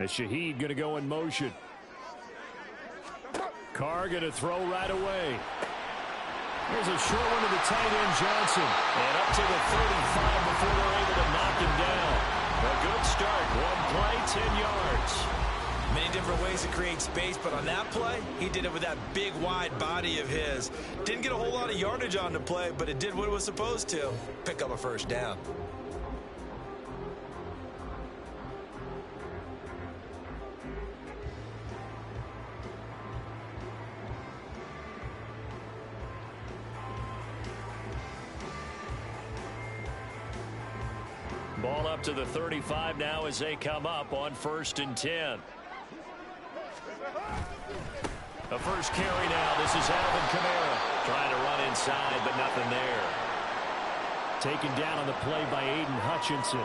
As Shaheed going to go in motion. Carr going to throw right away. Here's a short one to the tight end, Johnson. And up to the 35 before they're able to knock him down. A good start. One play, 10 yards. Many different ways to create space, but on that play, he did it with that big, wide body of his. Didn't get a whole lot of yardage on the play, but it did what it was supposed to. Pick up a first down. Ball up to the 35 now as they come up on 1st and 10. A first carry now. This is Alvin Kamara trying to run inside, but nothing there. Taken down on the play by Aiden Hutchinson.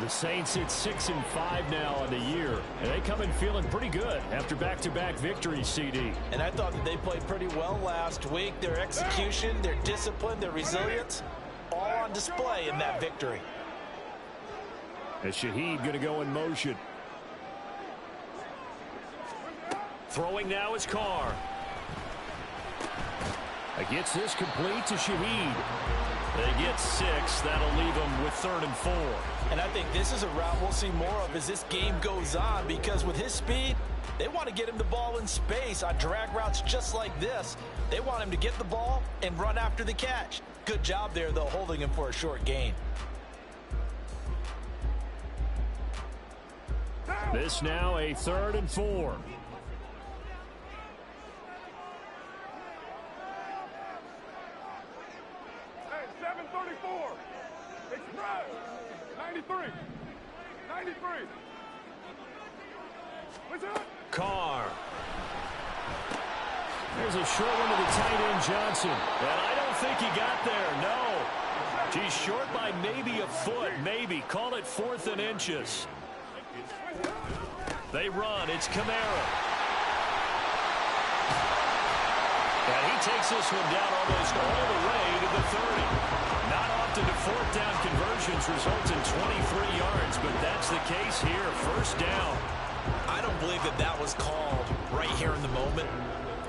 The Saints hit 6-5 now on the year, and they come in feeling pretty good after back-to-back victories, CD. And I thought that they played pretty well last week. Their execution, their discipline, their resilience, all on display in that victory. As Shaheed going to go in motion. Throwing now is Carr. Gets this complete to Shaheed. They get 6. That'll leave them with 3rd and 4. And I think this is a route we'll see more of as this game goes on, because with his speed, they want to get him the ball in space on drag routes just like this. They want him to get the ball and run after the catch. Good job there, though, holding him for a short gain. This now a 3rd and 4. Hey, 734. Express. 93. 93. What's up? Carr. There's a short one to the tight end, Johnson. And I don't think he got there, no. He's short by maybe a foot, maybe. Call it 4th and inches. They run. It's Kamara. And he takes this one down almost all the way to the 30. Not often do 4th down conversions result in 23 yards, but that's the case here. 1st down. I don't believe that that was called right here in the moment.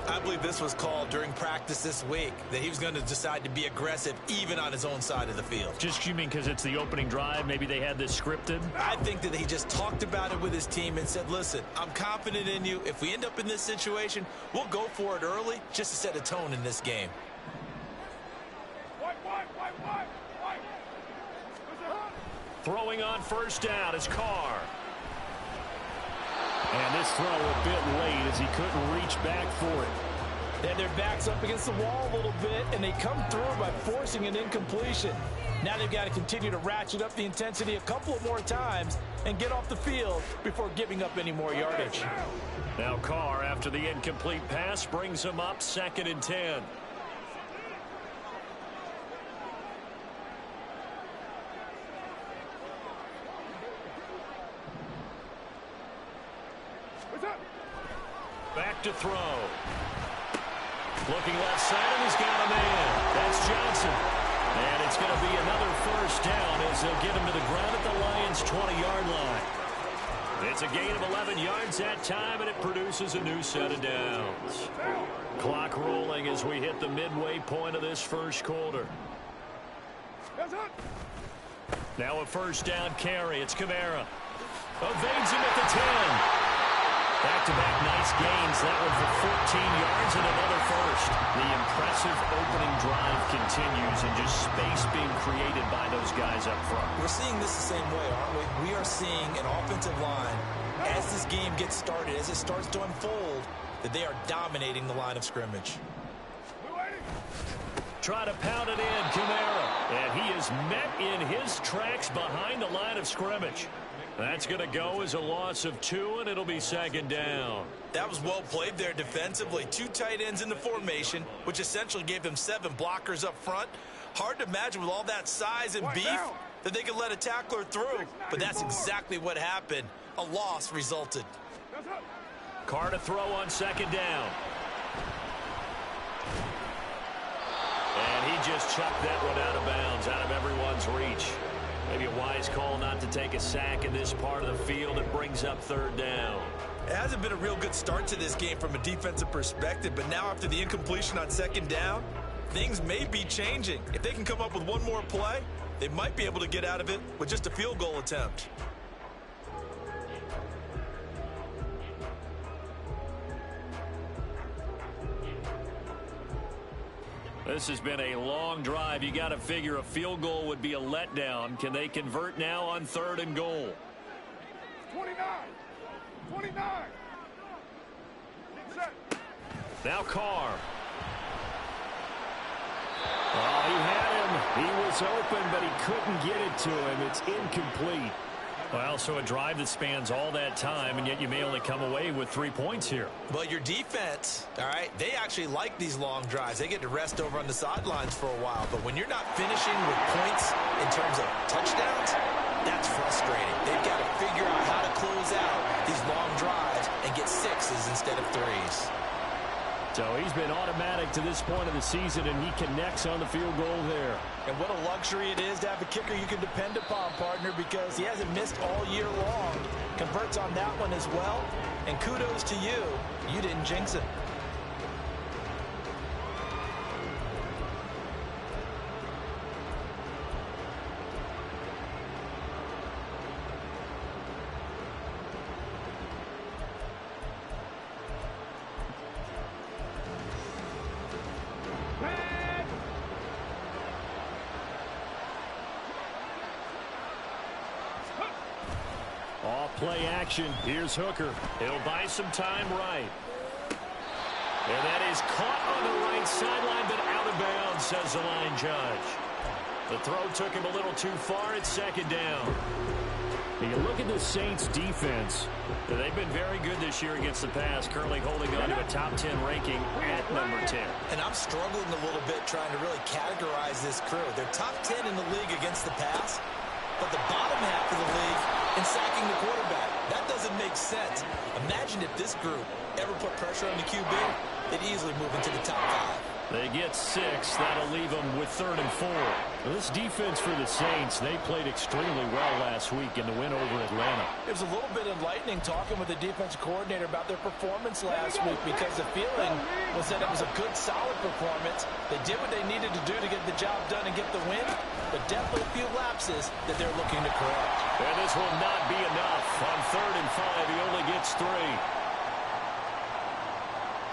I believe this was called during practice this week, that he was going to decide to be aggressive even on his own side of the field. Just you mean because it's the opening drive? Maybe they had this scripted? I think that he just talked about it with his team and said, listen, I'm confident in you. If we end up in this situation, we'll go for it early just to set a tone in this game. Throwing on 1st down is Carr. And this throw a bit late as he couldn't reach back for it. And their back's up against the wall a little bit, and they come through by forcing an incompletion. Now they've got to continue to ratchet up the intensity a couple of more times and get off the field before giving up any more yardage. Now Carr, after the incomplete pass, brings him up 2nd and 10. Back to throw. Looking left side, and he's got a man. That's Johnson. And it's going to be another 1st down as they'll get him to the ground at the Lions' 20-yard line. It's a gain of 11 yards that time, and it produces a new set of downs. Clock rolling as we hit the midway point of this 1st quarter. Now a 1st down carry. It's Kamara. Evades him at the 10. Back-to-back nice gains. That one for 14 yards and another 1st. The impressive opening drive continues and just space being created by those guys up front. We're seeing this the same way, aren't we? We are seeing an offensive line, as this game gets started, as it starts to unfold, that they are dominating the line of scrimmage. Try to pound it in, Kamara. And he is met in his tracks behind the line of scrimmage. That's going to go as a loss of 2, and it'll be 2nd down. That was well played there defensively. 2 tight ends in the formation, which essentially gave them 7 blockers up front. Hard to imagine with all that size and beef that they could let a tackler through, but that's exactly what happened. A loss resulted. Carr to throw on 2nd down. And he just chucked that one out of bounds, out of everyone's reach. Maybe a wise call not to take a sack in this part of the field. It brings up third down. It hasn't been a real good start to this game from a defensive perspective, but now after the incompletion on second down, things may be changing. If they can come up with one more play, they might be able to get out of it with just a field goal attempt. This has been a long drive. You got to figure a field goal would be a letdown. Can they convert now on third and goal? 29. 29. Get set. Now Carr. Oh, he had him. He was open, but he couldn't get it to him. It's incomplete. Well, so a drive that spans all that time, and yet you may only come away with 3 points here. But your defense, all right, they actually like these long drives. They get to rest over on the sidelines for a while. But when you're not finishing with points in terms of touchdowns, that's frustrating. They've got to figure out how to close out these long drives and get sixes instead of threes. So he's been automatic to this point of the season, and he connects on the field goal there. And what a luxury it is to have a kicker you can depend upon, partner, because he hasn't missed all year long. Converts on that one as well. And kudos to you. You didn't jinx it. Play action. Here's Hooker. He'll buy some time right. And that is caught on the right sideline, but out of bounds, says the line judge. The throw took him a little too far. It's second down. You look at the Saints defense. They've been very good this year against the pass, currently holding on to a top 10 ranking at number 10. And I'm struggling a little bit trying to really categorize this crew. They're top 10 in the league against the pass, but the bottom half of the league in sacking the quarterback. That doesn't make sense. Imagine if this group ever put pressure on the QB, they'd easily move into the top 5. They get 6. That'll leave them with third and 4. Well, this defense for the Saints, they played extremely well last week in the win over Atlanta. It was a little bit enlightening talking with the defensive coordinator about their performance last week, because the feeling was that it was a good, solid performance. They did what they needed to do to get the job done and get the win, but definitely a few lapses that they're looking to correct. And this will not be enough. On third and 5, he only gets 3.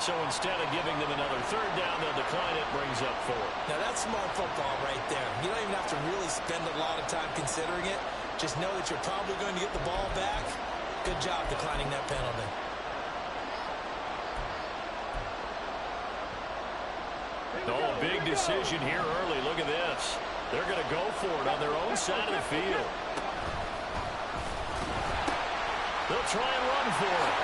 So instead of giving them another third down, they'll decline it, brings up 4. Now that's smart football right there. You don't even have to really spend a lot of time considering it. Just know that you're probably going to get the ball back. Good job declining that penalty. Oh, big decision here early. Look at this. They're going to go for it on their own side of the field. They'll try and run for it.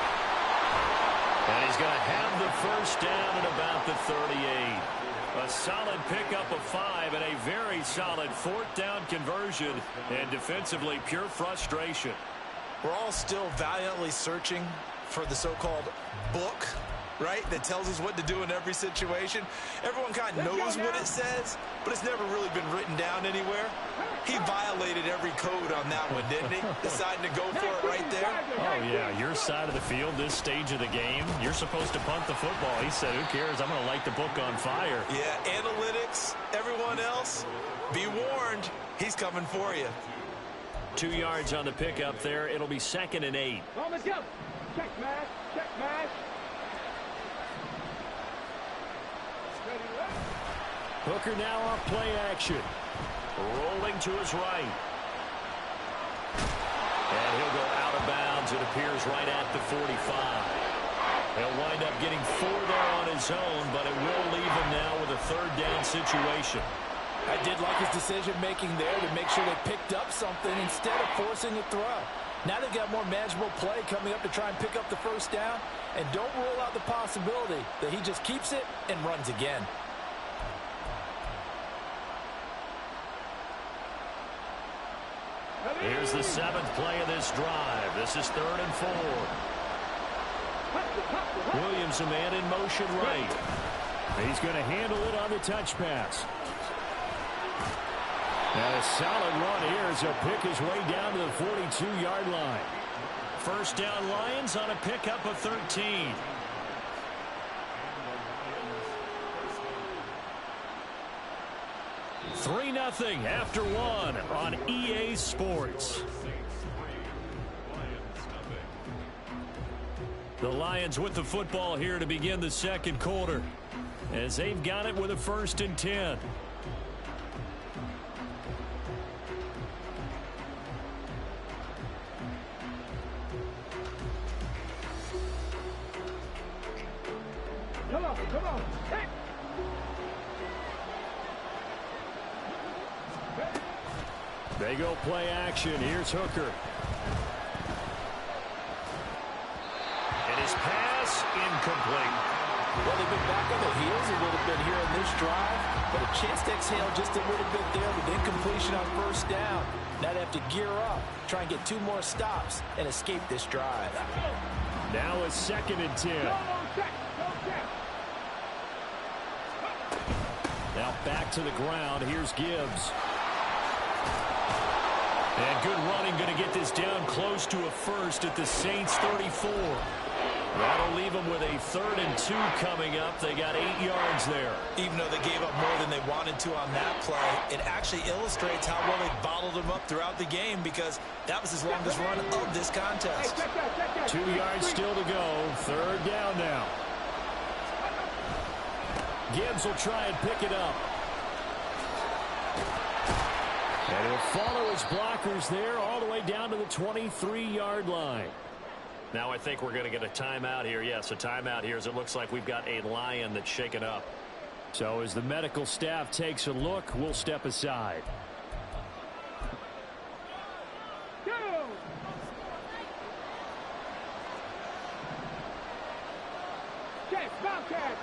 And he's going to have the first down at about the 38. A solid pickup of 5 and a very solid fourth down conversion. And defensively, pure frustration. We're all still valiantly searching for the so-called book, right, that tells us what to do in every situation. Everyone kind of knows what it says, but it's never really been written down anywhere. He violated every code on that one, didn't he? Deciding to go for it right there. Oh, yeah, your side of the field, this stage of the game, you're supposed to punt the football. He said, who cares? I'm going to light the book on fire. Yeah, analytics, everyone else, be warned, he's coming for you. 2 yards on the pickup there. It'll be 2nd and 8. On the jump. Check, man. Check, man. Hooker now off play action. Rolling to his right. And he'll go out of bounds, it appears, right at the 45. He'll wind up getting 4 there on his own, but it will leave him now with a third down situation. I did like his decision-making there to make sure they picked up something instead of forcing a throw. Now they've got more manageable play coming up to try and pick up the first down, and don't rule out the possibility that he just keeps it and runs again. Here's the 7th play of this drive. This is 3rd and 4. Williams, a man in motion right. He's going to handle it on the touch pass. And a solid run here as he'll pick his way down to the 42-yard line. First down Lions on a pickup of 13. Three 3-0 after one on EA Sports. The Lions with the football here to begin the second quarter, as they've got it with a 1st and 10. Come on. Hey. They go play action. Here's Hooker. And his pass incomplete. Well, they've been back on their heels a little bit here in this drive, but a chance to exhale just a little bit there with incompletion on 1st down. Now they have to gear up, try and get 2 more stops, and escape this drive. Now a 2nd and 10. Now back to the ground. Here's Gibbs. And good running, going to get this down close to a 1st at the Saints 34. That'll leave them with a 3rd and 2 coming up. They got 8 yards there. Even though they gave up more than they wanted to on that play, it actually illustrates how well they bottled them up throughout the game, because that was his longest run of this contest. 2 yards still to go. 3rd down now. Gibbs will try and pick it up. And he'll follow his blockers there all the way down to the 23-yard line. Now I think we're going to get a timeout here. Yes, a timeout here, as it looks like we've got a Lion that's shaken up. So as the medical staff takes a look, we'll step aside. Go. Check, Bobcat.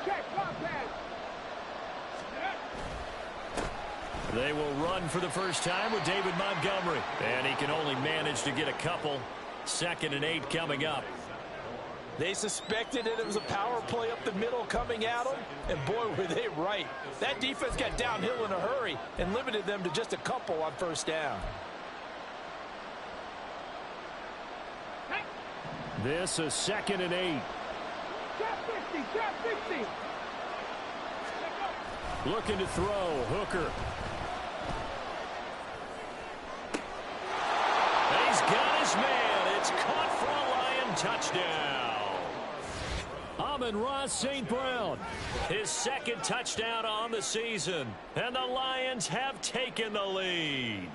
They will run for the first time with David Montgomery. And he can only manage to get a couple. 2nd and 8 coming up. They suspected it was a power play up the middle coming at them, and boy, were they right. That defense got downhill in a hurry and limited them to just a couple on 1st down. This a 2nd and 8. Shot 50. Looking to throw. Hooker. And he's got his man. It's caught for a Lion touchdown. Amon-Ra St. Brown, his 2nd touchdown on the season. And the Lions have taken the lead.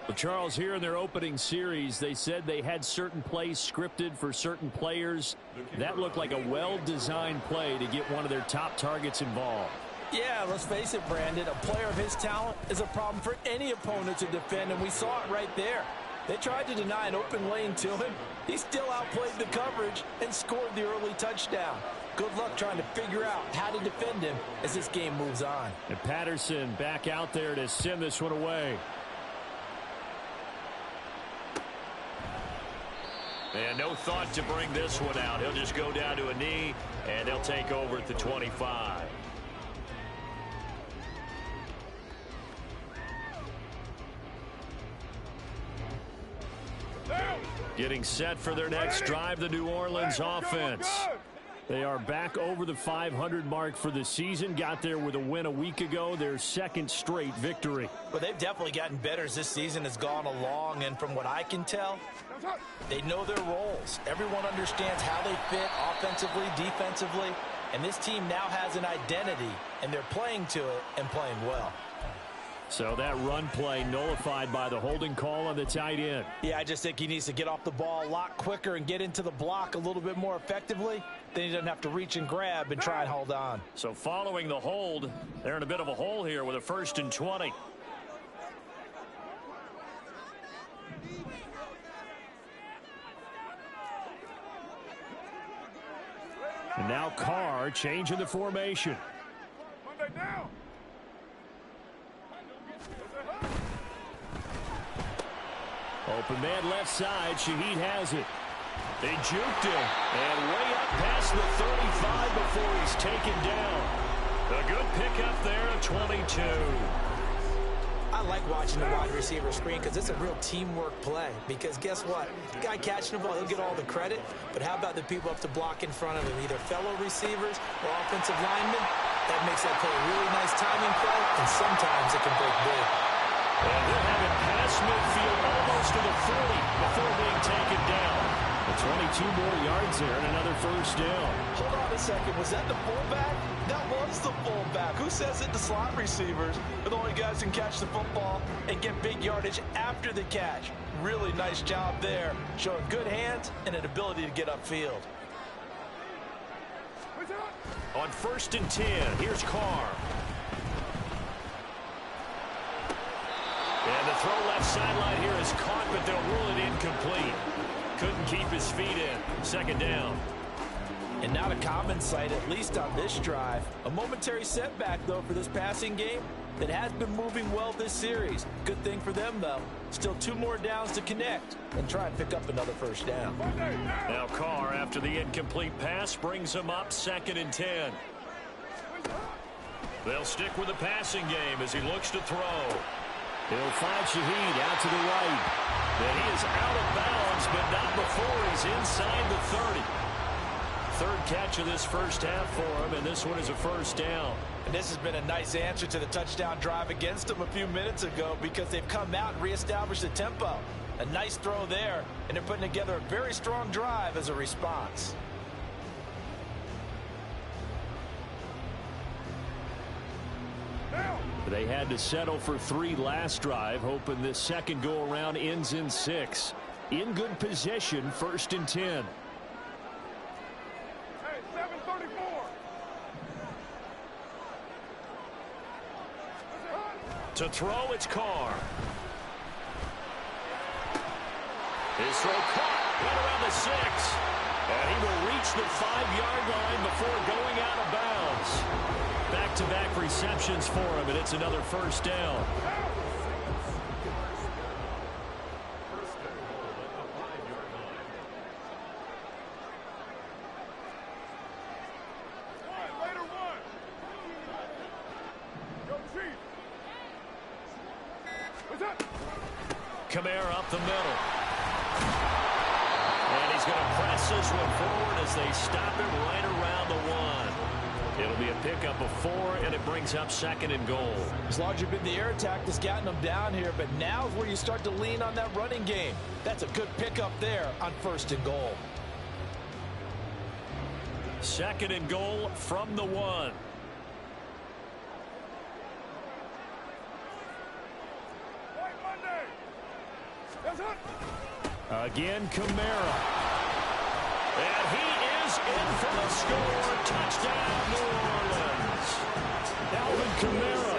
Well, Charles, here in their opening series, they said they had certain plays scripted for certain players. That looked like a well-designed play to get one of their top targets involved. Yeah, let's face it, Brandon. A player of his talent is a problem for any opponent to defend, and we saw it right there. They tried to deny an open lane to him. He still outplayed the coverage and scored the early touchdown. Good luck trying to figure out how to defend him as this game moves on. And Patterson back out there to send this one away. And no thought to bring this one out. He'll just go down to a knee, and they'll take over at the 25. Getting set for their next drive, the New Orleans offense. They are back over the 500 mark for the season. Got there with a win a week ago, their 2nd straight victory. Well, they've definitely gotten better as this season has gone along, and from what I can tell, they know their roles. Everyone understands how they fit offensively, defensively, and this team now has an identity, and they're playing to it and playing well. So that run play nullified by the holding call on the tight end. Yeah, I just think he needs to get off the ball a lot quicker and get into the block a little bit more effectively. Then he doesn't have to reach and grab and try and hold on. So following the hold, they're in a bit of a hole here with a 1st and 20. And now Carr changing the formation. Monday down. Open man left side. Shaheed has it. They juked him. And way up past the 35 before he's taken down. A good pickup there at 22. I like watching the wide receiver screen because it's a real teamwork play. Because guess what? The guy catching the ball, he'll get all the credit. But how about the people up to block in front of him, either fellow receivers or offensive linemen? That makes that play a really nice timing play, and sometimes it can break big. And they'll have it past midfield almost to the 40 before being taken down. 22 more yards there and another first down. Hold on a second. Was that the fullback? That was the fullback. Who says it? The slot receivers are the only guys who can catch the football and get big yardage after the catch. Really nice job there, showing good hands and an ability to get upfield. On 1st and 10, here's Carr. And the throw left sideline here is caught, but they'll rule it incomplete. Couldn't keep his feet in. 2nd down. And not a common sight, at least on this drive. A momentary setback, though, for this passing game that has been moving well this series. Good thing for them, though. Still 2 more downs to connect and try and pick up another first down. Now Carr, after the incomplete pass, brings him up 2nd and 10. They'll stick with the passing game as he looks to throw. He'll find Shaheed out to the right. And he is out of bounds, but not before he's inside the 30. 3rd catch of this first half for him, and this one is a first down. And this has been a nice answer to the touchdown drive against them a few minutes ago because they've come out and reestablished the tempo. A nice throw there, and they're putting together a very strong drive as a response. They had to settle for 3 last drive, hoping this second go-around ends in 6. In good position, 1st and 10. Hey, 734. To throw, it's Carr. His throw caught right around the 6. And he will reach the 5-yard line before going out of bounds. Back-to-back receptions for him, and it's another first down. Kamara up the middle. And he's going to press this one forward as they stop it right around the 1. It'll be a pickup of 4, and it brings up 2nd and goal. As large as been the air attack that's gotten them down here, but now is where you start to lean on that running game. That's a good pickup there on 1st and goal. 2nd and goal from the 1. Again, Kamara. And he is in for the score. Touchdown, New Orleans. Alvin Kamara.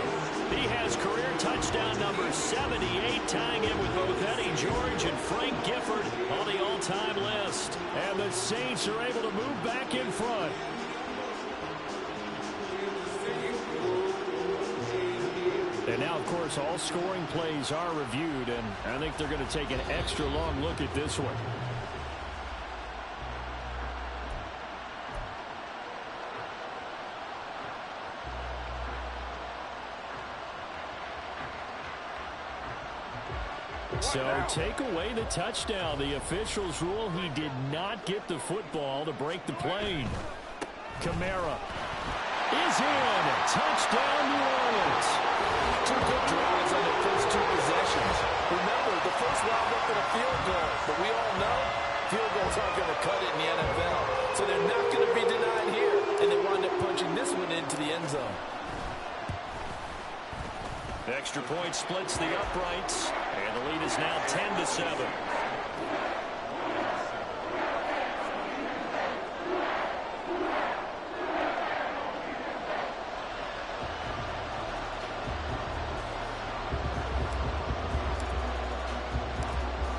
He has career touchdown number 78, tying in with both Eddie George and Frank Gifford on the all-time list. And the Saints are able to move back in front. And now, of course, all scoring plays are reviewed, and I think they're going to take an extra long look at this one. So take away the touchdown. The officials rule he did not get the football to break the play. Kamara is in. Touchdown, New Orleans. 2 good drives on their first 2 possessions. Remember, the first wound up in a field goal, but we all know field goals aren't going to cut it in the NFL. So they're not going to be denied here, and they wind up punching this one into the end zone. Extra point splits the uprights, and the lead is now 10-7.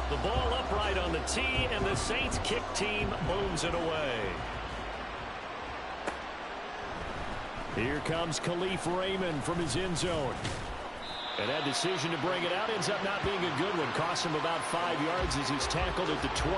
The ball upright on the tee, and the Saints kick team booms it away. Here comes Khalif Raymond from his end zone. And that decision to bring it out ends up not being a good one. Costs him about 5 yards as he's tackled at the 20.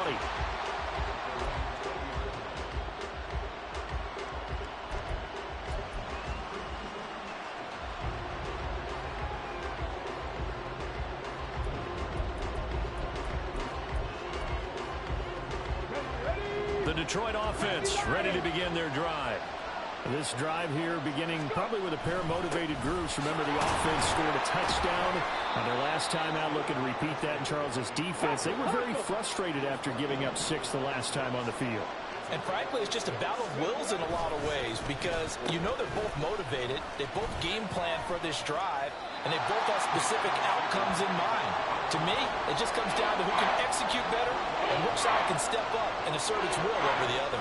Detroit offense ready to begin their drive. This drive here beginning probably with a pair of motivated groups. Remember, the offense scored a touchdown on their last time out. Looking to repeat that in Charles's defense. They were very frustrated after giving up 6 the last time on the field. And frankly, it's just a battle of wills in a lot of ways because you know they're both motivated. They both game plan for this drive, and they both have specific outcomes in mind. To me, it just comes down to who can execute better and which side can step up and assert its will over the other.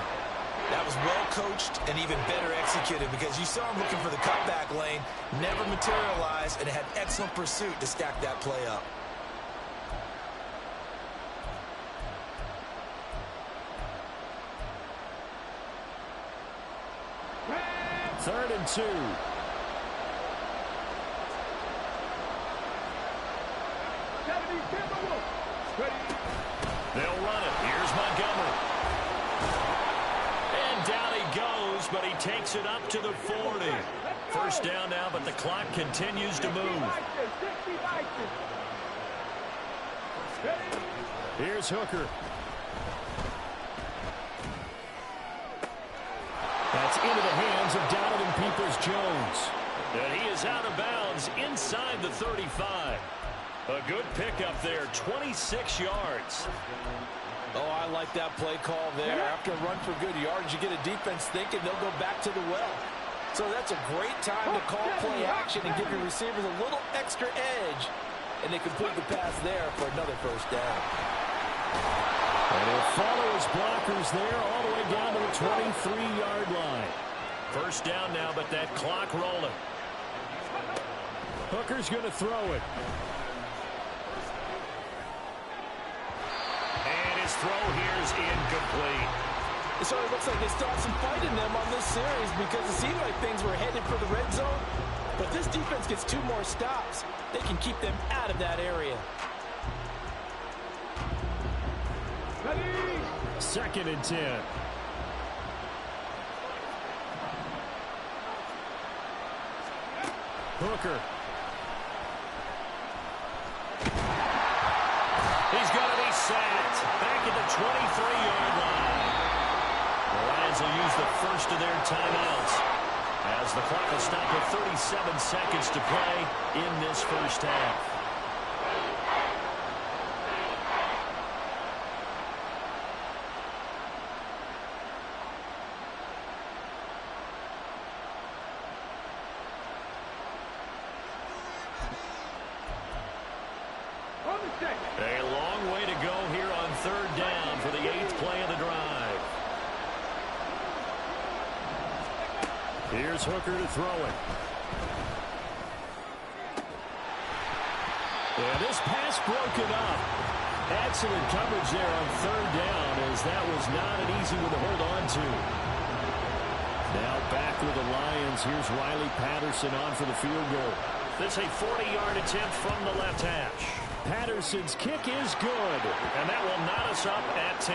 That was well coached and even better executed because you saw him looking for the cutback lane, never materialized, and had excellent pursuit to stack that play up. Third and 2. They'll run it. Here's Montgomery. And down he goes, but he takes it up to the 40. First down now, but the clock continues to move. Here's Hooker. That's into the hands of Donovan Peoples-Jones. And he is out of bounds inside the 35. A good pickup there, 26 yards. Oh, I like that play call there. After a run for good yards, you get a defense thinking they'll go back to the well. So that's a great time to call play action and give your receivers a little extra edge. And they complete the pass there for another first down. And he'll follow his blockers there all the way down to the 23-yard line. First down now, but that clock rolling. Hooker's going to throw it. And his throw here is incomplete. It sort of looks like they still have some fight in them on this series because it seemed like things were headed for the red zone. But this defense gets 2 more stops. They can keep them out of that area. Second and 10. Hooker. He's going to be sacked back at the 23-yard line. The Lions will use the first of their timeouts as the clock will stop with 37 seconds to play in this first half. A long way to go here on third down for the 8th play of the drive. Here's Hooker to throw it. And this pass broken up. Excellent coverage there on third down as that was not an easy one to hold on to. Now back with the Lions. Here's Riley Patterson on for the field goal. This is a 40-yard attempt from the left hash. Patterson's kick is good, and that will knot us up at 10.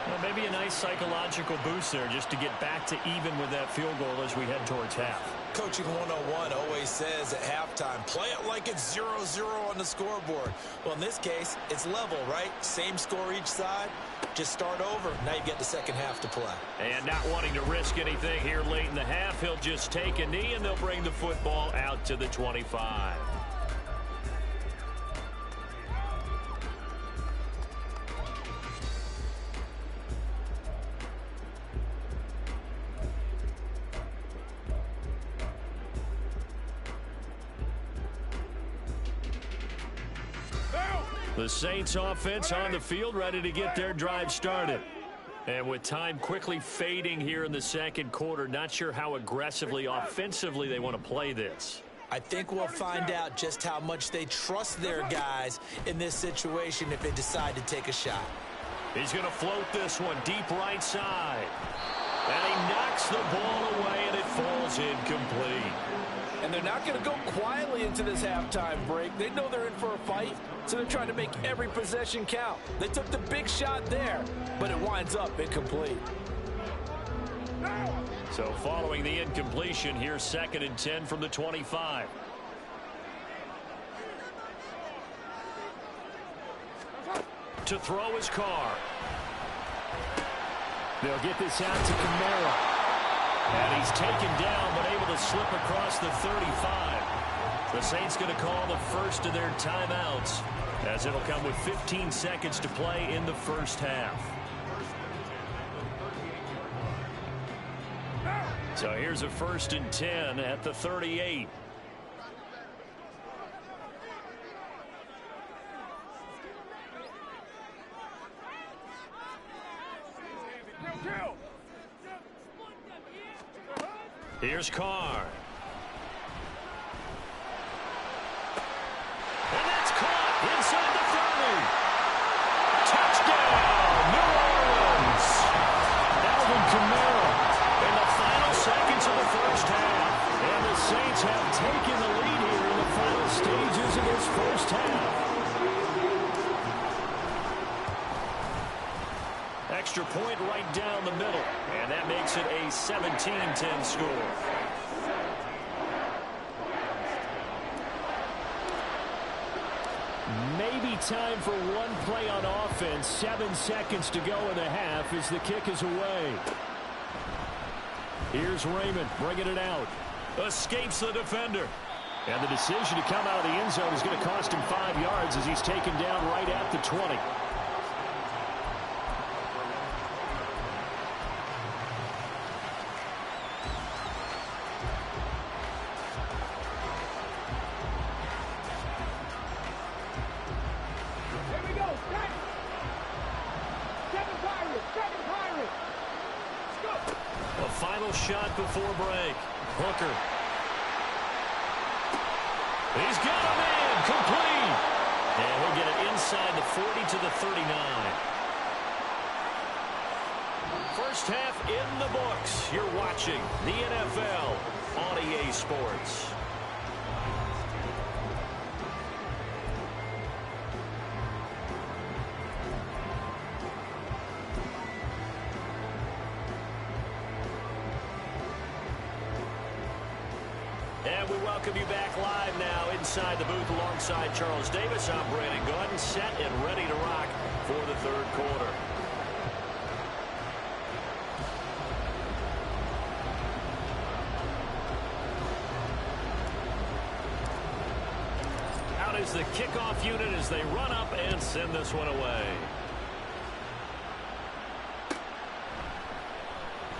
Well, maybe a nice psychological boost there just to get back to even with that field goal as we head towards half. Coaching 101 always says at halftime, play it like it's 0-0 on the scoreboard. Well, in this case, it's level, right? Same score each side. Just start over. Now you get the second half to play. And not wanting to risk anything here late in the half, he'll just take a knee, and they'll bring the football out to the 25. The Saints offense on the field, ready to get their drive started. And with time quickly fading here in the second quarter, not sure how aggressively, offensively they want to play this. I think we'll find out just how much they trust their guys in this situation if they decide to take a shot. He's going to float this one deep right side. And he knocks the ball away, and it falls incomplete. And they're not going to go quietly into this halftime break. They know they're in for a fight, so they're trying to make every possession count. They took the big shot there, but it winds up incomplete. So following the incompletion, here's 2nd and 10 from the 25. To throw his car. They'll get this out to Kamara. And he's taken down, but able to slip across the 35. The Saints going to call the first of their timeouts, as it'll come with 15 seconds to play in the first half. So here's a 1st and 10 at the 38. Here's Carr. And that's caught inside the 30. Touchdown, New Orleans. Alvin Kamara in the final seconds of the first half. And the Saints have taken the lead here in the final stages of this first half. Extra point right down the middle, and that makes it a 17-10 score. Maybe time for one play on offense. 7 seconds to go in the half as the kick is away. Here's Raymond bringing it out. Escapes the defender. And the decision to come out of the end zone is going to cost him 5 yards as he's taken down right at the 20. Shot before break. Hooker. He's got him in. Complete. And he'll get it inside the 40 to the 39. First half in the books. You're watching the NFL on EA Sports. And we welcome you back live now inside the booth alongside Charles Davis. I'm Brandon Gaudin, set and ready to rock for the third quarter. Out is the kickoff unit as they run up and send this one away.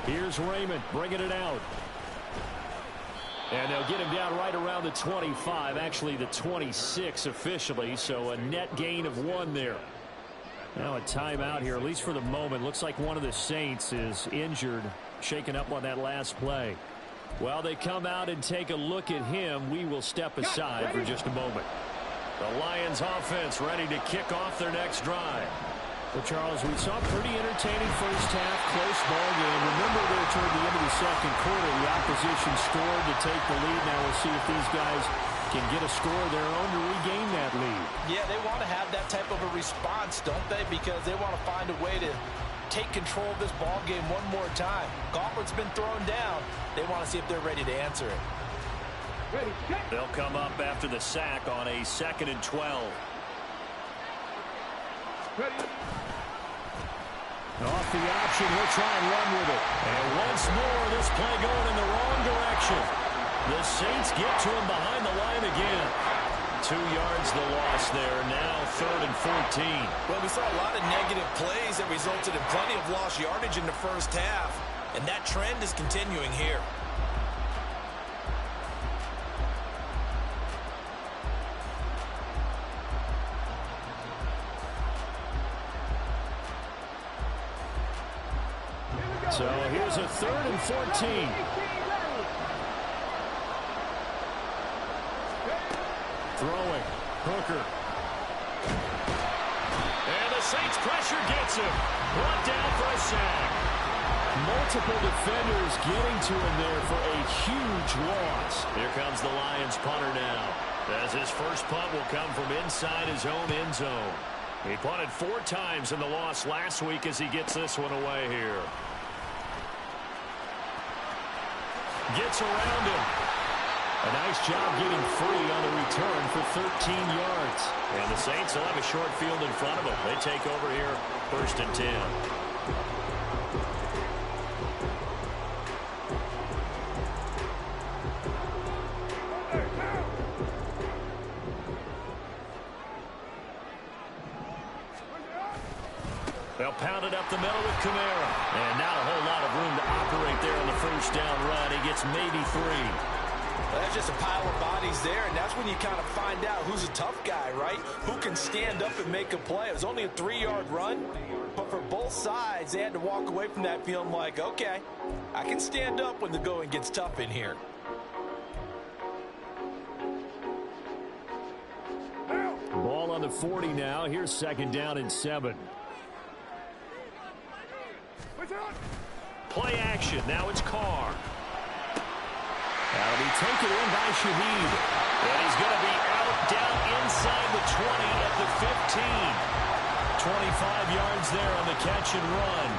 Here's Raymond bringing it out. And they'll get him down right around the 25, actually the 26 officially, so a net gain of 1 there. Now a timeout here, at least for the moment. Looks like one of the Saints is injured, shaken up on that last play. While they come out and take a look at him, we will step aside for just a moment. The Lions offense ready to kick off their next drive. Well, Charles, we saw a pretty entertaining first half, close ball game. Remember there toward the end of the second quarter, the opposition scored to take the lead. Now we'll see if these guys can get a score of their own to regain that lead. Yeah, they want to have that type of a response, don't they? Because they want to find a way to take control of this ball game one more time. Gauntlet's been thrown down. They want to see if they're ready to answer it. They'll come up after the sack on a 2nd and 12. Off the option, he'll try and run with it. And once more, this play going in the wrong direction. The Saints get to him behind the line again. 2 yards the loss there. Now 3rd and 14. Well, we saw a lot of negative plays that resulted in plenty of lost yardage in the first half. And that trend is continuing here. So here's a 3rd and 14. Throwing. Hooker. And the Saints pressure gets him. Brought down for a sack. Multiple defenders getting to him there for a huge loss. Here comes the Lions punter now, as his first punt will come from inside his own end zone. He punted 4 times in the loss last week as he gets this one away here. Gets around him. A nice job getting free on the return for 13 yards. And the Saints will have a short field in front of them. They take over here, 1st and 10. up the middle with Kamara. And not a whole lot of room to operate there on the first down run. He gets maybe 3. Well, that's just a pile of bodies there, and that's when you kind of find out who's a tough guy, right? Who can stand up and make a play. It was only a 3-yard run, but for both sides, they had to walk away from that feeling like, okay, I can stand up when the going gets tough in here. Ball on the 40 now. Here's 2nd down and 7. Play action. Now it's Carr. That'll be taken in by Shaheed. And he's going to be out down inside the 20 at the 15. 25 yards there on the catch and run.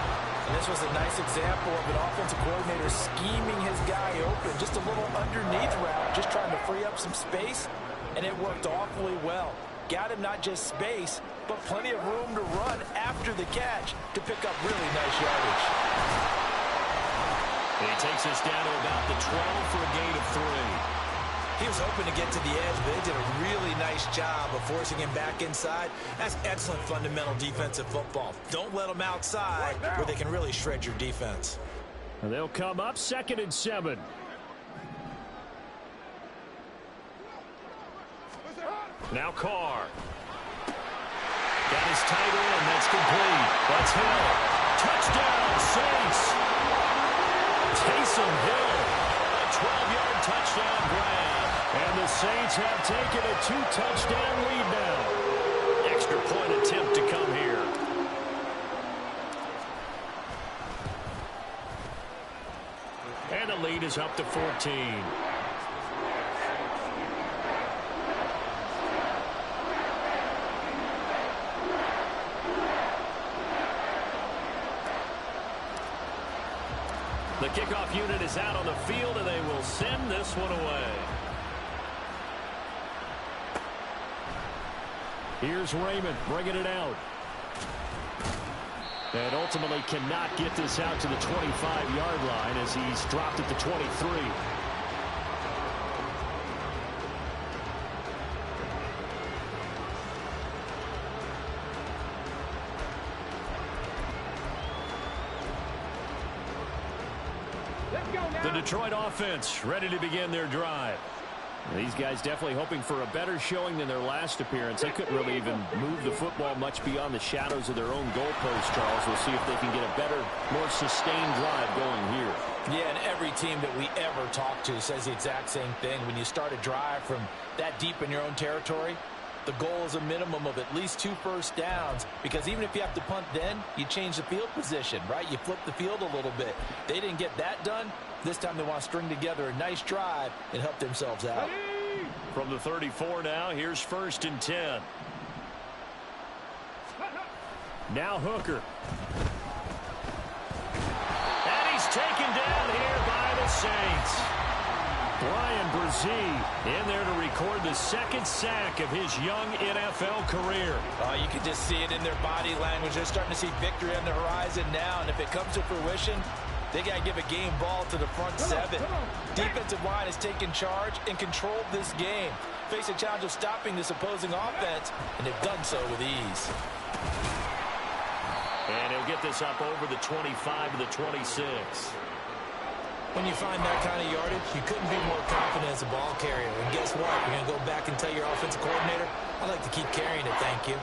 And this was a nice example of an offensive coordinator scheming his guy open. Just a little underneath route, just trying to free up some space. And it worked awfully well. Got him not just space, but plenty of room to run after the catch to pick up really nice yardage. And he takes us down to about the 12 for a gain of 3. He was hoping to get to the edge, but they did a really nice job of forcing him back inside. That's excellent fundamental defensive football. Don't let them outside where they can really shred your defense. And they'll come up 2nd and 7. Now Carr. Got his tight end. That's complete. That's Hill. Touchdown, Saints. Taysom Hill. A 12-yard touchdown grab. And the Saints have taken a 2-touchdown lead now. Extra point attempt to come here. And the lead is up to 14. The kickoff unit is out on the field, and they will send this one away. Here's Raymond bringing it out. And ultimately cannot get this out to the 25-yard line as he's dropped at the 23. The Detroit offense ready to begin their drive. These guys definitely hoping for a better showing than their last appearance. They couldn't really even move the football much beyond the shadows of their own goalpost, Charles. We'll see if they can get a better, more sustained drive going here. Yeah, and every team that we ever talk to says the exact same thing. When you start a drive from that deep in your own territory, the goal is a minimum of at least 2 first downs, because even if you have to punt then, you change the field position, right? You flip the field a little bit. They didn't get that done. This time they want to string together a nice drive and help themselves out. From the 34 now, here's 1st and 10. Now Hooker. And he's taken down here by the Saints. Brian Brzee in there to record the 2nd sack of his young NFL career. You can just see it in their body language. They're starting to see victory on the horizon now, and if it comes to fruition, they got to give a game ball to the front 7. Defensive line has taken charge and controlled this game. Face a challenge of stopping this opposing offense, and they've done so with ease. And he'll get this up over the 25 to the 26. When you find that kind of yardage, you couldn't be more confident as a ball carrier. And guess what? You're going to go back and tell your offensive coordinator, I'd like to keep carrying it, thank you.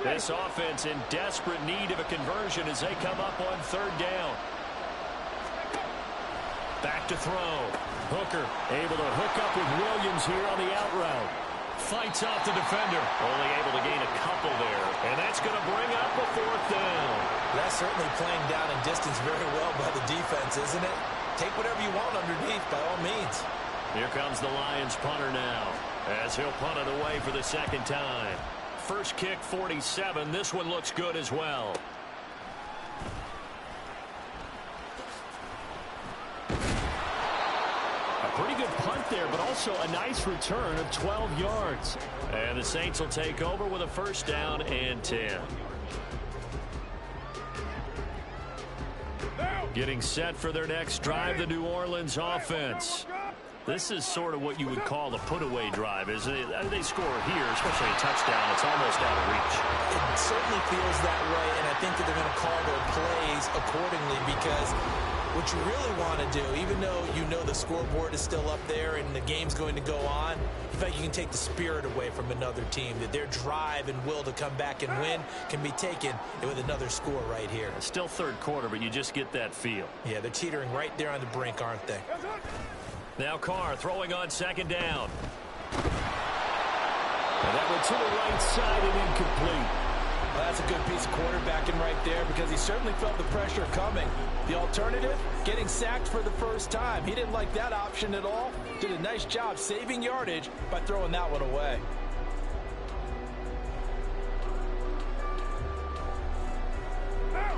This offense in desperate need of a conversion as they come up on 3rd down. Back to throw. Hooker able to hook up with Williams here on the out route. Fights off the defender. Only able to gain a couple there. And that's going to bring up a 4th down. That's certainly playing down in distance very well by the defense, isn't it? Take whatever you want underneath by all means. Here comes the Lions punter now as he'll punt it away for the 2nd time. First kick 47. This one looks good as well. A pretty good punt there, but also a nice return of 12 yards. And the Saints will take over with a 1st down and 10. Getting set for their next drive, the New Orleans offense. This is sort of what you would call a put-away drive. As they score here, especially a touchdown, it's almost out of reach. It certainly feels that way, and I think that they're going to call their plays accordingly, because what you really want to do, even though you know the scoreboard is still up there and the game's going to go on, in fact, you can take the spirit away from another team, that their drive and will to come back and win can be taken with another score right here. It's still third quarter, but you just get that feel. Yeah, they're teetering right there on the brink, aren't they? Now Carr throwing on second down. And that went to the right side and incomplete. Well, that's a good piece of quarterbacking right there, because he certainly felt the pressure coming. The alternative, getting sacked for the first time. He didn't like that option at all. Did a nice job saving yardage by throwing that one away.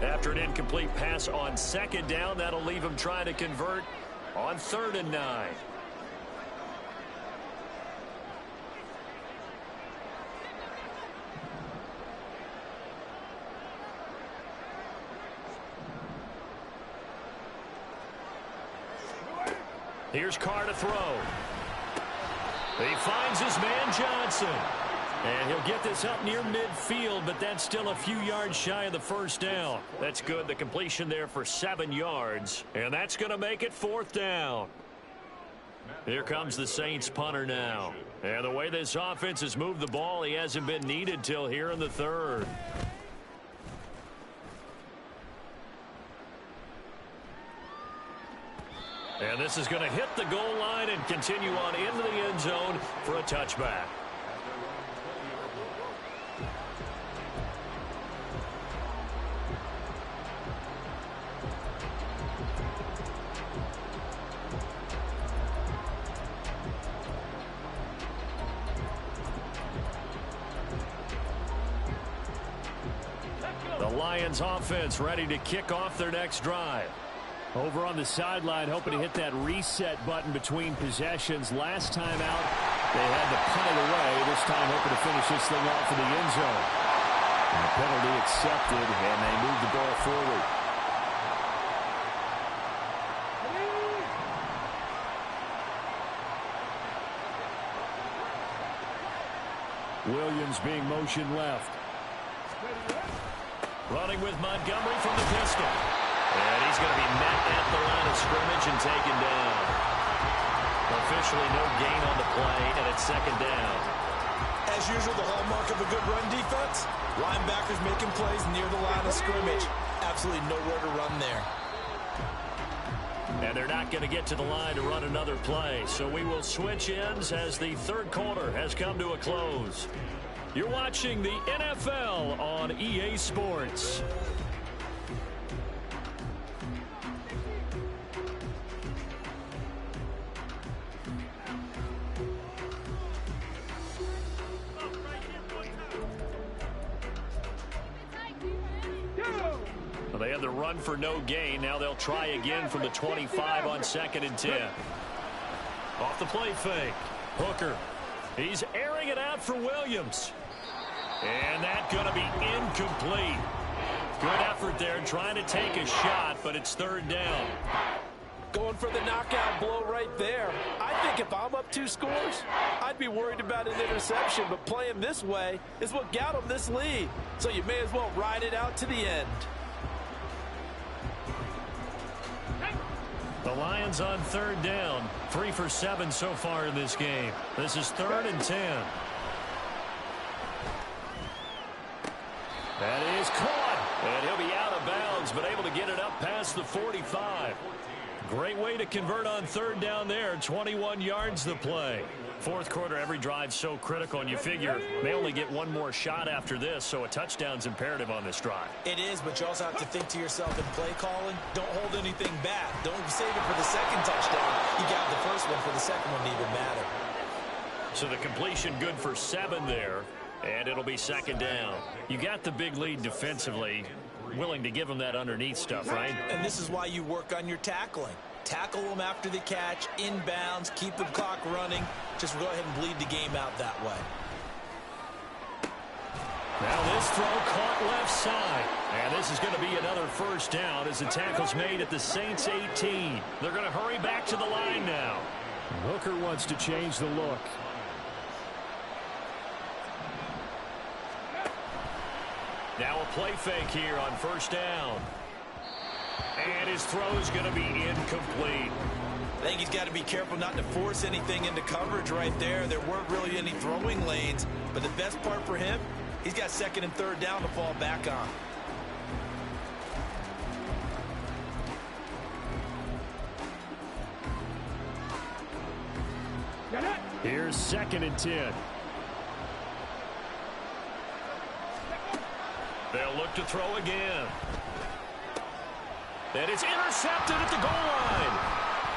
After an incomplete pass on second down, that'll leave him trying to convert on 3rd and 9. Here's Carr to throw. He finds his man Johnson. And he'll get this up near midfield, but that's still a few yards shy of the first down. That's good. The completion there for 7 yards. And that's going to make it 4th down. Here comes the Saints punter now. And the way this offense has moved the ball, he hasn't been needed till here in the 3rd. And this is going to hit the goal line and continue on into the end zone for a touchback. The Lions offense ready to kick off their next drive. Over on the sideline, hoping to hit that reset button between possessions. Last time out, they had to punt it away. This time, hoping to finish this thing off in the end zone. And the penalty accepted, and they move the ball forward. Williams being motioned left. Running with Montgomery from the pistol. And he's going to be met at the line of scrimmage and taken down. Officially no gain on the play, and it's 2nd down. As usual, the hallmark of a good run defense, linebackers making plays near the line of scrimmage. Absolutely nowhere to run there. And they're not going to get to the line to run another play. So we will switch ends as the 3rd quarter has come to a close. You're watching the NFL on EA Sports. Well, they had the run for no gain. Now they'll try again from the 25 on 2nd and 10. Off the play fake. Hooker. He's airing it out for Williams. And that's going to be incomplete. Good effort there, trying to take a shot, but it's 3rd down. Going for the knockout blow right there. I think if I'm up 2 scores, I'd be worried about an interception, but playing this way is what got them this lead. So you may as well ride it out to the end. The Lions on 3rd down. 3 for 7 so far in this game. This is 3rd and 10. That is caught. And he'll be out of bounds, but able to get it up past the 45. Great way to convert on 3rd down there. 21 yards the play. 4th quarter, every drive so critical, and you figure they only get one more shot after this, so a touchdown's imperative on this drive. It is, but you also have to think to yourself in play calling, don't hold anything back. Don't save it for the 2nd touchdown. You got the first one for the 2nd one to even matter. So the completion good for 7 there, and it'll be 2nd down. You got the big lead defensively, willing to give them that underneath stuff, right? And this is why you work on your tackling. Tackle them after the catch, inbounds, keep the clock running. Just go ahead and bleed the game out that way. Now this throw caught left side. And this is going to be another 1st down as the tackle's made at the Saints 18. They're going to hurry back to the line now. Hooker wants to change the look. Now a play fake here on first down. And his throw is going to be incomplete. I think he's got to be careful not to force anything into coverage right there. There weren't really any throwing lanes, but the best part for him, he's got second and third down to fall back on. Here's second and 10. They'll look to throw again. And it's intercepted at the goal line.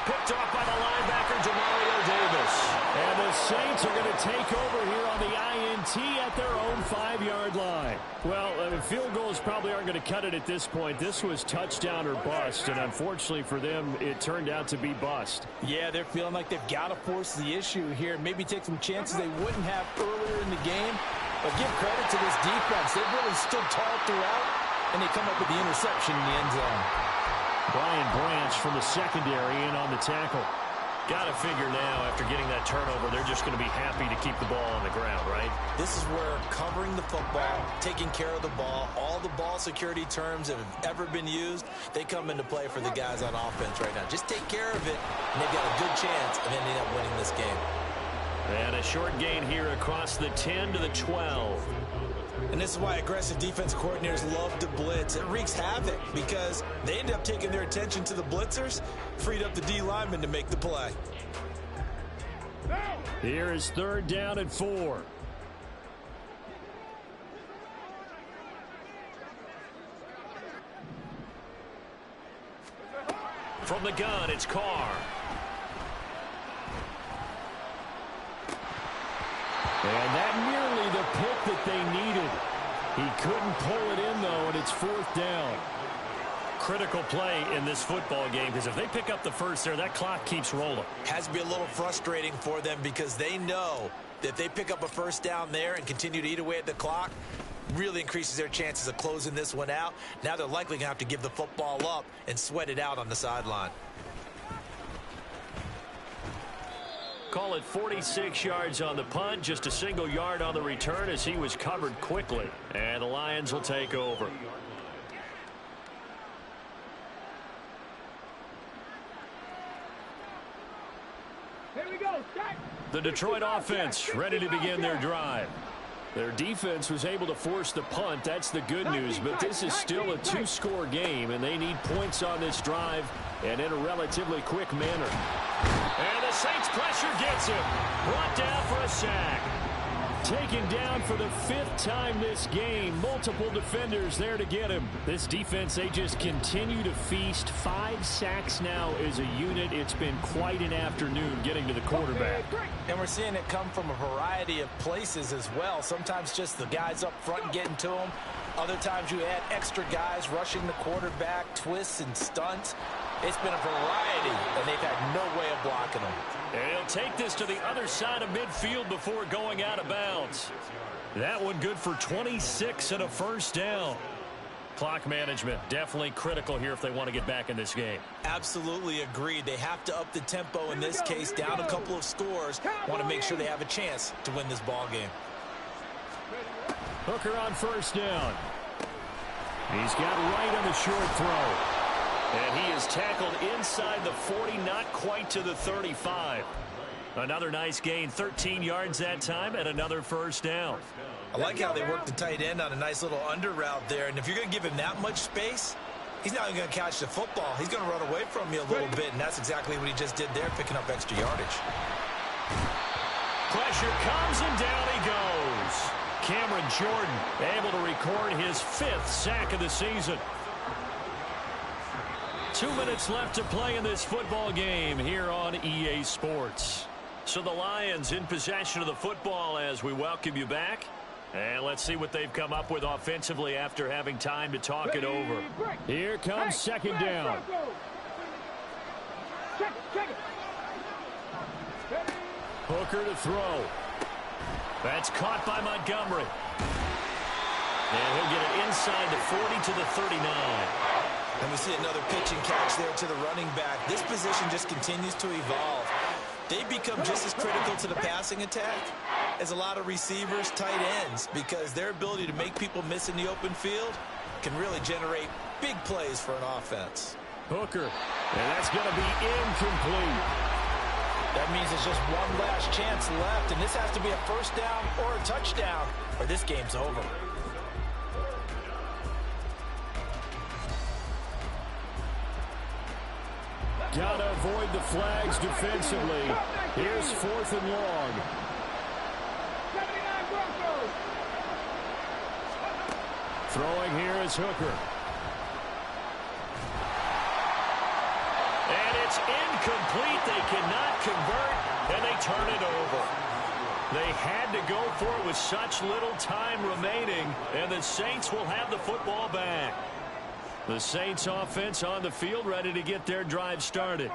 Picked off by the linebacker, Demario Davis. And the Saints are going to take over here on the INT at their own 5-yard line. Well, field goals probably aren't going to cut it at this point. This was touchdown or bust, and unfortunately for them, it turned out to be bust. Yeah, they're feeling like they've got to force the issue here. Maybe take some chances they wouldn't have earlier in the game. But give credit to this defense. They've really stood tall throughout, and they come up with the interception in the end zone. Brian Branch from the secondary in on the tackle. Got to figure now, after getting that turnover, they're just going to be happy to keep the ball on the ground, right? This is where covering the football, taking care of the ball, all the ball security terms that have ever been used, they come into play for the guys on offense right now. Just take care of it, and they've got a good chance of ending up winning this game. And a short gain here across the 10 to the 12. And this is why aggressive defense coordinators love to blitz. It wreaks havoc because they end up taking their attention to the blitzers, freed up the D lineman to make the play. Here is third down and 4. From the gun, it's Carr. And that nearly the pick that they needed. He couldn't pull it in, though, and it's fourth down. Critical play in this football game, because if they pick up the first there, that clock keeps rolling. Has to be a little frustrating for them because they know that if they pick up a first down there and continue to eat away at the clock, really increases their chances of closing this one out. Now they're likely going to have to give the football up and sweat it out on the sideline. Call it 46 yards on the punt, just a single yard on the return as he was covered quickly. And the Lions will take over. Here we go. Start. The Detroit offense ready to begin their drive. Their defense was able to force the punt. That's the good news. But this is still a 2-score game, and they need points on this drive and in a relatively quick manner. And the Saints pressure gets him. Brought down for a sack. Taken down for the 5th time this game. Multiple defenders there to get him. This defense, they just continue to feast. 5 sacks now as a unit. It's been quite an afternoon getting to the quarterback. And we're seeing it come from a variety of places as well. Sometimes just the guys up front getting to him. Other times you add extra guys rushing the quarterback, twists and stunts. It's been a variety, and they've had no way of blocking them. And he'll take this to the other side of midfield before going out of bounds. That one good for 26 and a first down. Clock management definitely critical here if they want to get back in this game. Absolutely agreed. They have to up the tempo in this case, down a couple of scores. Want to make sure they have a chance to win this ball game. Hooker on first down. He's got right on the short throw. And he is tackled inside the 40, not quite to the 35. Another nice gain, 13 yards that time, and another first down. I like how they work the tight end on a nice little under route there. And if you're going to give him that much space, he's not even going to catch the football. He's going to run away from you a little bit, and that's exactly what he just did there, picking up extra yardage. Pressure comes, and down he goes. Cameron Jordan able to record his 5th sack of the season. 2 minutes left to play in this football game here on EA Sports. So the Lions in possession of the football as we welcome you back. And let's see what they've come up with offensively after having time to talk it over. Here comes second down. Hooker to throw. That's caught by Montgomery. And he'll get it inside the 40 to the 39. And we see another pitch and catch there to the running back. This position just continues to evolve. they become just as critical to the passing attack as a lot of receivers, tight ends, because their ability to make people miss in the open field can really generate big plays for an offense. Hooker, and that's going to be incomplete. That means there's just one last chance left, and this has to be a first down or a touchdown, or this game's over. Gotta avoid the flags defensively. Here's 4th and long. 79 Broncos. Throwing here is Hooker. And it's incomplete. They cannot convert, and they turn it over. They had to go for it with such little time remaining, and the Saints will have the football back. The Saints offense on the field ready to get their drive started.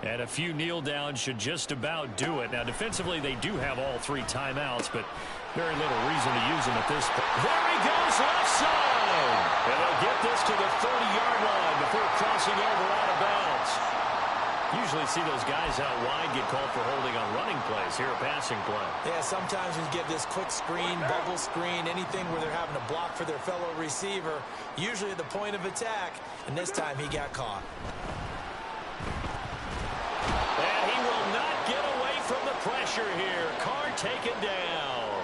And a few kneel downs should just about do it. Now, defensively, they do have all 3 timeouts, but very little reason to use them at this point. There he goes, left side. And they'll get this to the 30-yard line before crossing over out of bounds. Usually see those guys out wide get called for holding on running plays. Here a passing play. Yeah, sometimes when you get this quick screen, bubble screen, anything where they're having to block for their fellow receiver, usually at the point of attack, and this time he got caught. And he will not get away from the pressure here. Carr taken down.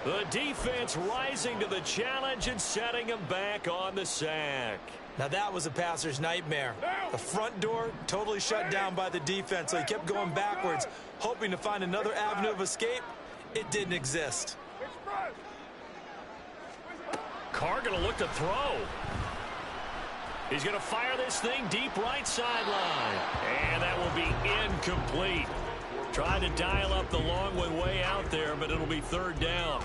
The defense rising to the challenge and setting him back on the sack. Now that was a passer's nightmare. The front door totally shut down by the defense, so he kept going backwards, hoping to find another avenue of escape. It didn't exist. Carr going to look to throw. He's going to fire this thing deep right sideline. And that will be incomplete. Tried to dial up the long one way out there, but it'll be 3rd down.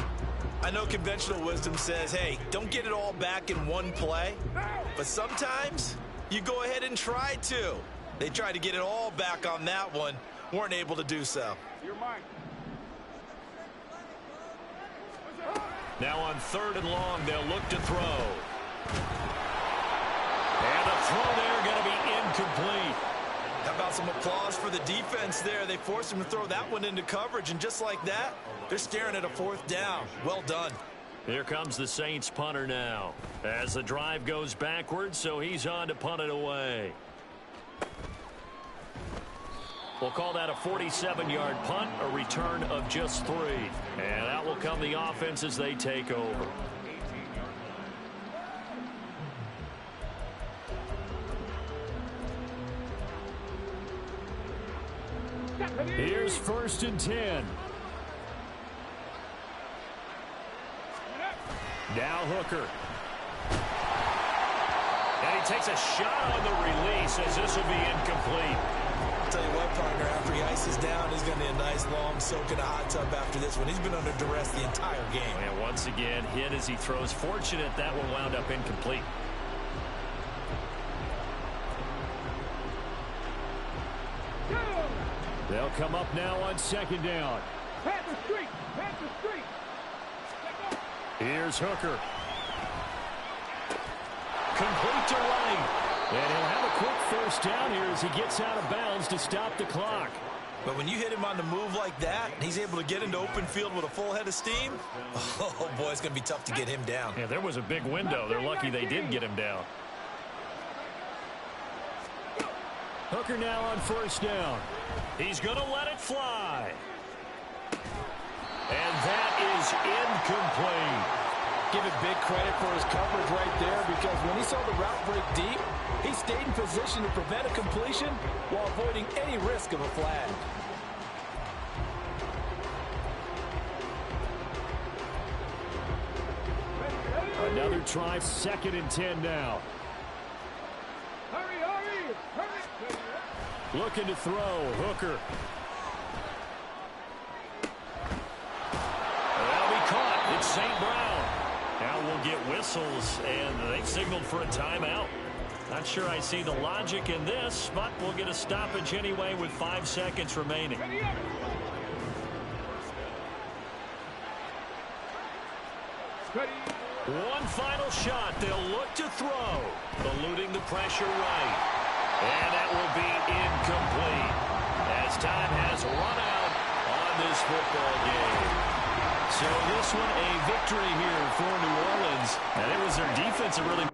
I know conventional wisdom says, hey, don't get it all back in one play. But sometimes you go ahead and try to. They tried to get it all back on that one. Weren't able to do so. Now on 3rd and long, they'll look to throw. And the throw there going to be incomplete. How about some applause for the defense there? They forced him to throw that one into coverage, and just like that, they're staring at a 4th down. Well done. Here comes the Saints punter now. As the drive goes backwards, so he's on to punt it away. We'll call that a 47-yard punt, a return of just 3. And out will come the offense as they take over. Here's 1st and 10. Now Hooker. And he takes a shot on the release as this will be incomplete. I'll tell you what, partner, after he ices down, he's going to need a nice long soak in a hot tub after this one. He's been under duress the entire game. And once again, hit as he throws. Fortunate that one wound up incomplete. They'll come up now on 2nd down. Panther Street. Panther Street. Here's Hooker. Complete to right. And he'll have a quick 1st down here as he gets out of bounds to stop the clock. But when you hit him on the move like that, and he's able to get into open field with a full head of steam, oh, boy, it's going to be tough to get him down. Yeah, there was a big window. They're lucky they did get him down. Hooker now on 1st down. He's going to let it fly. And that is incomplete. Give it big credit for his coverage right there, because when he saw the route break deep, he stayed in position to prevent a completion while avoiding any risk of a flag. Another try, 2nd and 10 now. Hurry, hurry, hurry. Looking to throw, Hooker. That'll be caught. It's St. Brown. Now we'll get whistles, and they've signaled for a timeout. Not sure I see the logic in this, but we'll get a stoppage anyway with 5 seconds remaining. One final shot. They'll look to throw. Eluding the pressure right. And that will be incomplete. as time has run out on this football game. So this one a victory here for New Orleans. And it was their defense that really